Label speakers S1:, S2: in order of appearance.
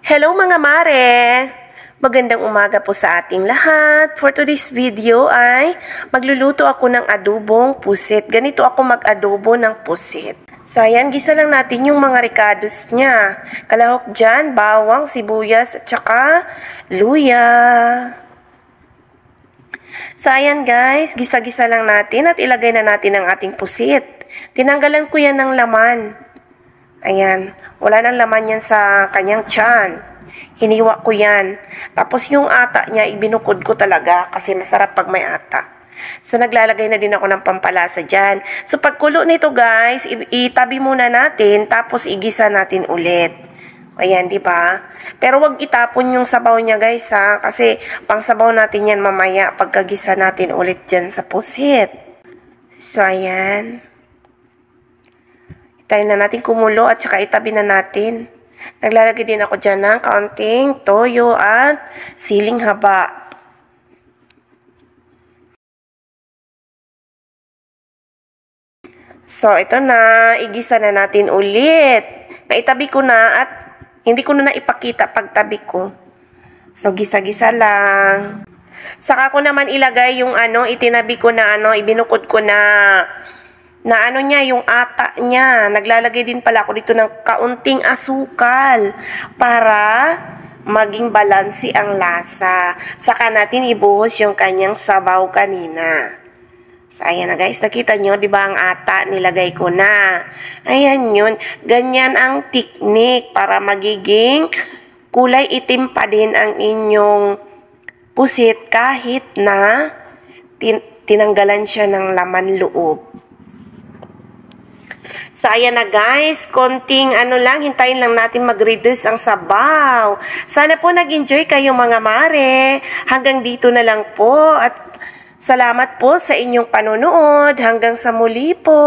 S1: Hello mga mare! Magandang umaga po sa ating lahat. For today's video ay magluluto ako ng adobong pusit. Ganito ako mag-adobo ng pusit. So ayan, gisa lang natin yung mga ricados niya. Kalahok dyan, bawang, sibuyas, at saka luya. So ayan guys, gisa-gisa lang natin at ilagay na natin ang ating pusit. Tinanggalan ko yan ng laman. Ayan, wala nang laman yan sa kanyang tiyan. Hiniwa ko yan. Tapos yung ata niya, ibinukod ko talaga kasi masarap pag may ata. So naglalagay na din ako ng pampalasa dyan. So pagkulo nito guys, itabi muna natin tapos igisa natin ulit. Ayan, di ba? Pero wag itapon yung sabaw niya guys ha, kasi pang sabaw natin yan mamaya pagkagisa natin ulit dyan sa pusit. So ayan. Itayin na natin kumulo at saka itabi na natin. Naglalagay din ako dyan ng kaunting toyo at siling haba. So, ito na. Igisa na natin ulit. Naitabi ko na at hindi ko na naipakita pagtabi ko. So, gisa-gisa lang. Saka ko naman ilagay yung itinabi ko na ibinukod ko na niya, yung ata niya. Naglalagay din pala ako dito ng kaunting asukal para maging balansi ang lasa. Saka natin ibuhos yung kanyang sabaw kanina. So, ayan na guys. Nakita nyo, di ba ang ata nilagay ko na. Ayan yun. Ganyan ang teknik para magiging kulay itim pa din ang inyong pusit kahit na tinanggalan siya ng laman loob. So, ayan na guys, konting lang, hintayin lang natin mag-reduce ang sabaw. Sana po nag-enjoy kayo mga mare. Hanggang dito na lang po at salamat po sa inyong panonood. Hanggang sa muli po.